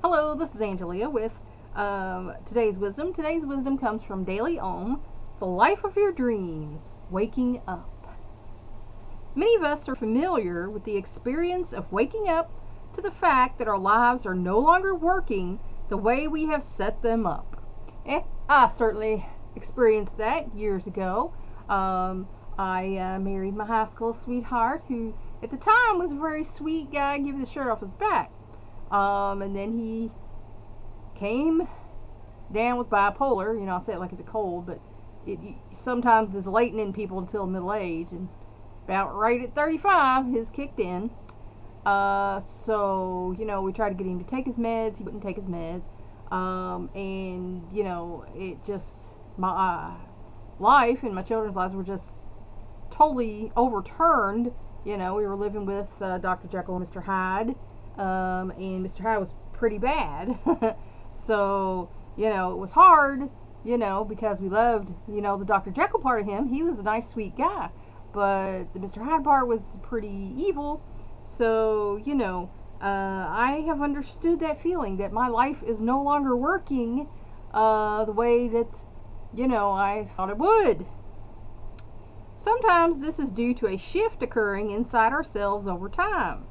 Hello, this is Angelia with today's wisdom. Today's wisdom comes from Daily Om, the life of your dreams, waking up. Many of us are familiar with the experience of waking up to the fact that our lives are no longer working the way we have set them up. I certainly experienced that years ago. I married my high school sweetheart, who at the time was a very sweet guy, give the shirt off his back. And then he came down with bipolar. I say it like it's a cold, but it sometimes is latent in people until middle age, and about right at 35, his kicked in. So we tried to get him to take his meds. He wouldn't take his meds, and it just my life and my children's lives were just totally overturned. We were living with Dr. Jekyll and Mr. Hyde. And Mr. Hyde was pretty bad. So, it was hard, because we loved, the Dr. Jekyll part of him. He was a nice, sweet guy. But the Mr. Hyde part was pretty evil. So, I have understood that feeling that my life is no longer working the way that, I thought it would. Sometimes this is due to a shift occurring inside ourselves over time.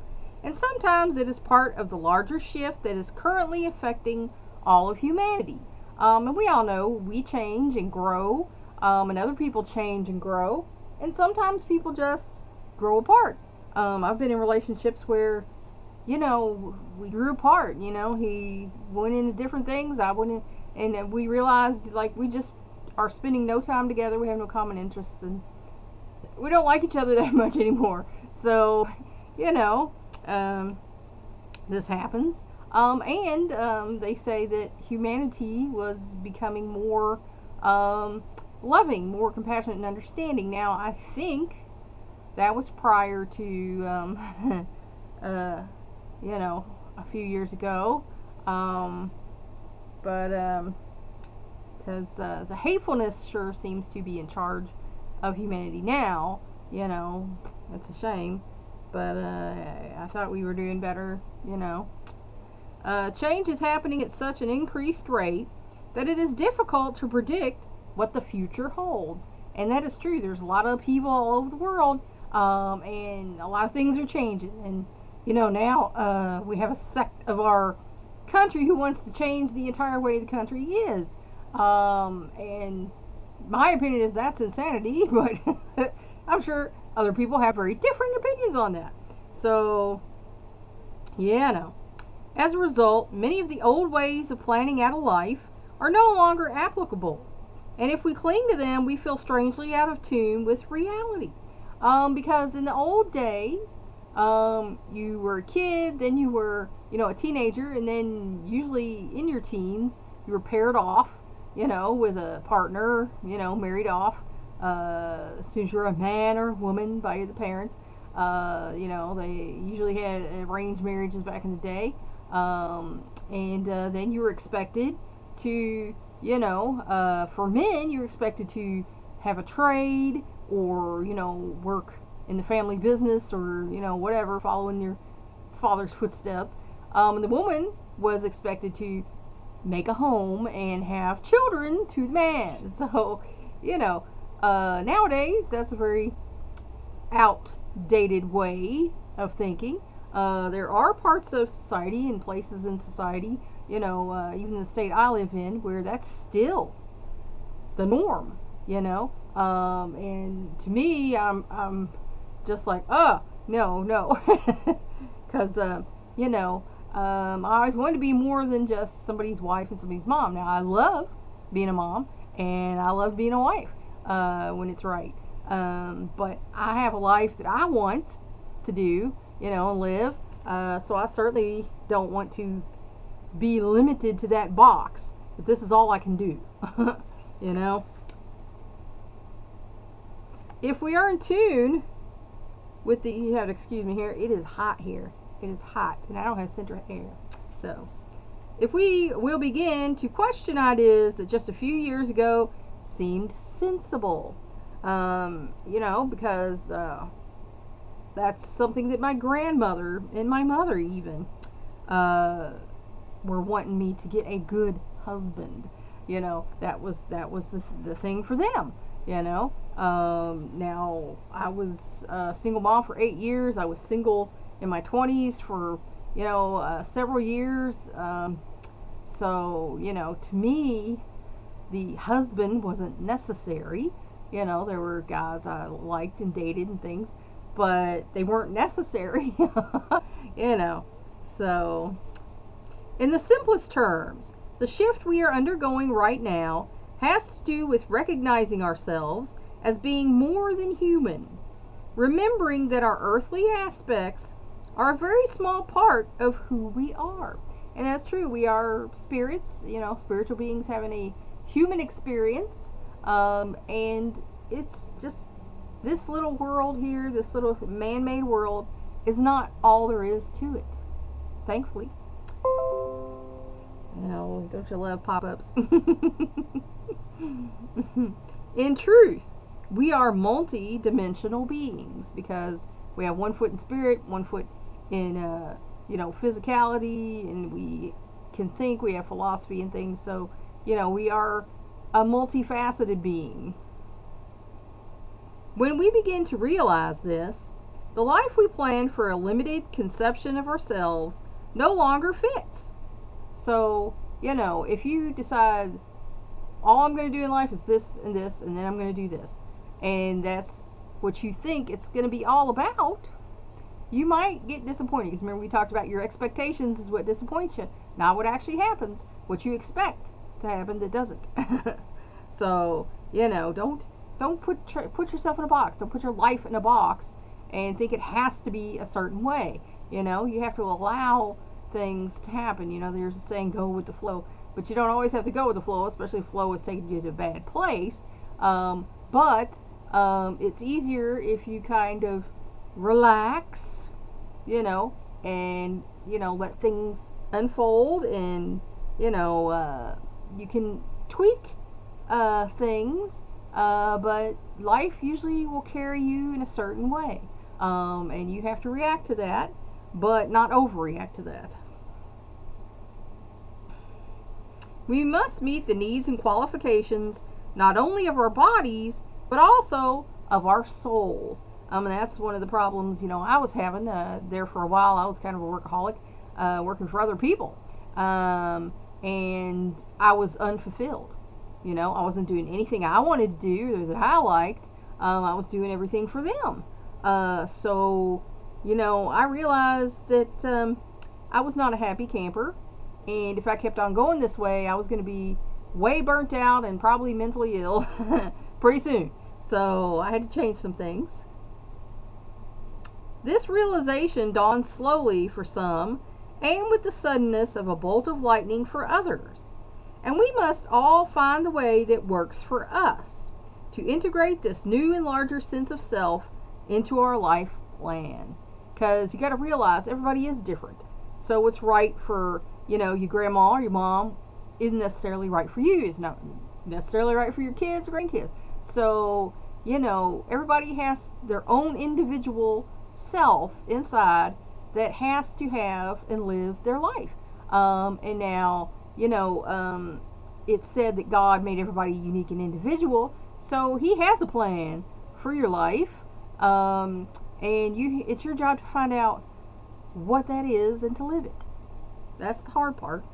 And sometimes it is part of the larger shift that is currently affecting all of humanity. And we all know we change and grow, and other people change and grow, and sometimes people just grow apart. I've been in relationships where, we grew apart. He went into different things, I went in, and we realized like we just are spending no time together. We have no common interests, and we don't like each other that much anymore. So, this happens. And they say that humanity was becoming more loving, more compassionate and understanding. Now, I think that was prior to, a few years ago. But because the hatefulness sure seems to be in charge of humanity now. That's a shame. But I thought we were doing better. Change is happening at such an increased rate that it is difficult to predict what the future holds. And that is true. There's a lot of upheaval all over the world, and a lot of things are changing. And now we have a sect of our country who wants to change the entire way the country is. And my opinion is that's insanity, but I'm sure other people have very differing opinions on that. So, no. As a result, many of the old ways of planning out a life are no longer applicable. And if we cling to them, we feel strangely out of tune with reality. Because in the old days, you were a kid, then you were, a teenager, and then usually in your teens, you were paired off, with a partner, married off. As soon as you're a man or a woman by the parents, they usually had arranged marriages back in the day. And then you were expected to, for men, you were expected to have a trade or, work in the family business or, whatever, following your father's footsteps. And the woman was expected to make a home and have children to the man. So, nowadays, that's a very outdated way of thinking. There are parts of society and places in society, even the state I live in, where that's still the norm, and to me, I'm just like, no, because, I always wanted to be more than just somebody's wife and somebody's mom. Now, I love being a mom, and I love being a wife, when it's right. But I have a life that I want to do, and live. So I certainly don't want to be limited to that box. But this is all I can do, If we are in tune with you have to excuse me here. It is hot here. It is hot, and I don't have central air. So, if we will begin to question ideas that just a few years ago seemed sensible, because that's something that my grandmother and my mother even were wanting me to get a good husband. That was the thing for them. Now I was a single mom for 8 years. I was single in my 20s for several years. So to me, the husband wasn't necessary. There were guys I liked and dated and things, but they weren't necessary. you know. So, in the simplest terms, the shift we are undergoing right now has to do with recognizing ourselves as being more than human, remembering that our earthly aspects are a very small part of who we are. And that's true. We are spirits, spiritual beings having a human experience. And it's just this little world here, this little man-made world, is not all there is to it. Thankfully. Don't you love pop-ups? In truth, we are multi-dimensional beings because we have one foot in spirit, one foot in physicality, and we can think, we have philosophy and things. So we are a multifaceted being. When we begin to realize this, the life we planned for a limited conception of ourselves no longer fits. So if you decide all I'm going to do in life is this, and then I'm going to do this, and that's what you think it's going to be all about, you might get disappointed. Because remember, we talked about your expectations is what disappoints you, not what actually happens, what you expect to happen that doesn't. So don't put yourself in a box. Don't put your life in a box and think it has to be a certain way. You have to allow things to happen. There's a saying, go with the flow, but you don't always have to go with the flow, especially if flow is taking you to a bad place. But it's easier if you kind of relax, and let things unfold, and you can tweak things, but life usually will carry you in a certain way, and you have to react to that, but not overreact to that. We must meet the needs and qualifications not only of our bodies, but also of our souls. And that's one of the problems, I was having there for a while. I was kind of a workaholic, working for other people. And I was unfulfilled. I wasn't doing anything I wanted to do or that I liked. I was doing everything for them. So I realized that I was not a happy camper. And if I kept on going this way, I was going to be way burnt out and probably mentally ill pretty soon. So I had to change some things. This realization dawned slowly for some, and with the suddenness of a bolt of lightning for others. And we must all find the way that works for us to integrate this new and larger sense of self into our life plan. Because you got to realize everybody is different. So what's right for your grandma or your mom isn't necessarily right for you. It's not necessarily right for your kids or grandkids. So everybody has their own individual self inside that has to have and live their life. And now it's said that God made everybody unique and individual, so He has a plan for your life, and it's your job to find out what that is and to live it. That's the hard part.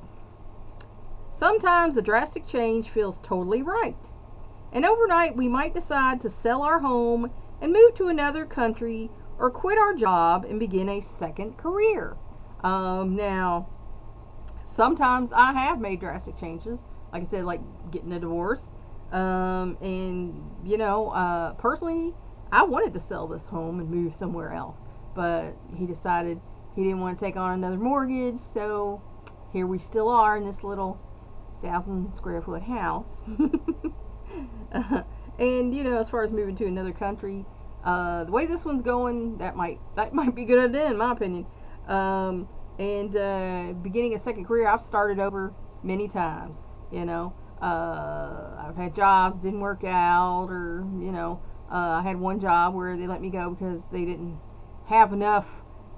Sometimes a drastic change feels totally right, and overnight we might decide to sell our home and move to another country, or quit our job and begin a second career. Now, sometimes I have made drastic changes, like I said, like getting a divorce. Personally, I wanted to sell this home and move somewhere else, but he decided he didn't want to take on another mortgage, so here we still are in this little 1,000 square foot house. And as far as moving to another country, the way this one's going, that might be a good idea in my opinion. And beginning a second career, I've started over many times. I've had jobs didn't work out, or I had one job where they let me go because they didn't have enough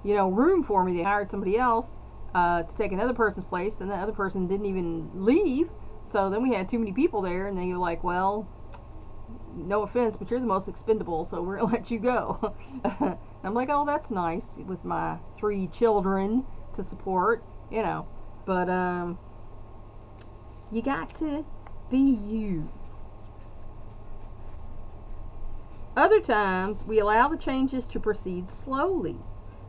room for me. They hired somebody else, to take another person's place, and the other person didn't even leave. So then we had too many people there, and they were like, well, no offense, but you're the most expendable, so we're gonna let you go. And I'm like, oh, that's nice, with my 3 children to support, you know. But you got to be you. Other times, we allow the changes to proceed slowly,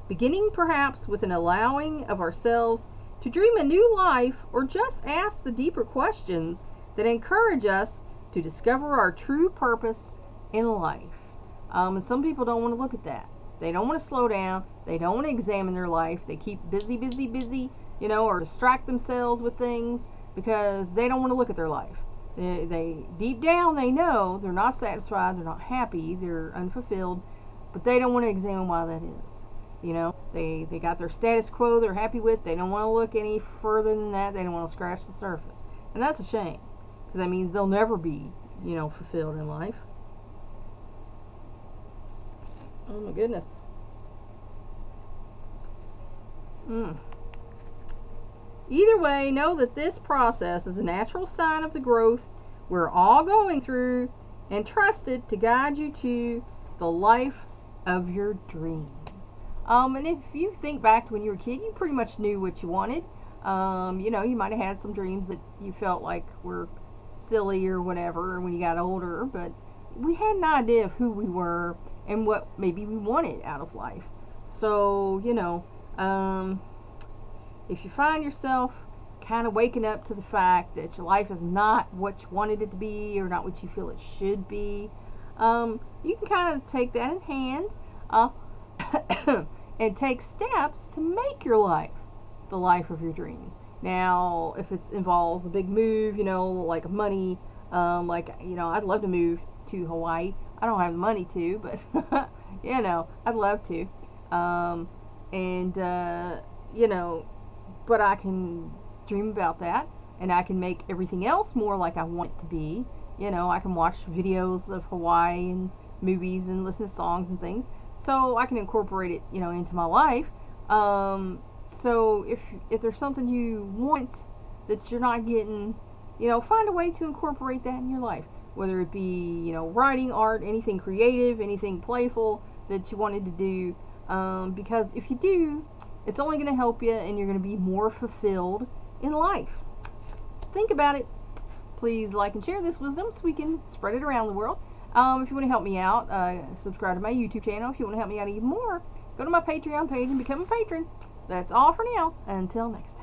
beginning perhaps with an allowing of ourselves to dream a new life, or just ask the deeper questions that encourage us to discover our true purpose in life. And some people don't want to look at that. They don't want to slow down. They don't want to examine their life. They keep busy, busy, busy, you know, or distract themselves with things because they don't want to look at their life. They deep down, they know they're not satisfied, they're not happy, they're unfulfilled, but they don't want to examine why that is. You know, they got their status quo they're happy with. They don't want to look any further than that. They don't want to scratch the surface. And that's a shame, because that means they'll never be, you know, fulfilled in life. Oh my goodness. Either way, know that this process is a natural sign of the growth we're all going through, and trust it to guide you to the life of your dreams. And if you think back to when you were a kid, you pretty much knew what you wanted. You know, you might have had some dreams that you felt like were silly or whatever when you got older, but we had an idea of who we were and what maybe we wanted out of life. So, you know, if you find yourself kind of waking up to the fact that your life is not what you wanted it to be, or not what you feel it should be, you can kind of take that in hand and take steps to make your life the life of your dreams. Now, if it involves a big move, you know, like money, like, you know, I'd love to move to Hawaii. I don't have the money to, but you know, I'd love to. You know, but I can dream about that, and I can make everything else more like I want it to be. You know, I can watch videos of Hawaii and movies and listen to songs and things, so I can incorporate it, you know, into my life. So if there's something you want that you're not getting, you know, find a way to incorporate that in your life. Whether it be, you know, writing, art, anything creative, anything playful that you wanted to do. Because if you do, it's only going to help you, and you're going to be more fulfilled in life. Think about it. Please like and share this wisdom so we can spread it around the world. If you want to help me out, subscribe to my YouTube channel. If you want to help me out even more, go to my Patreon page and become a patron. That's all for now. Until next time.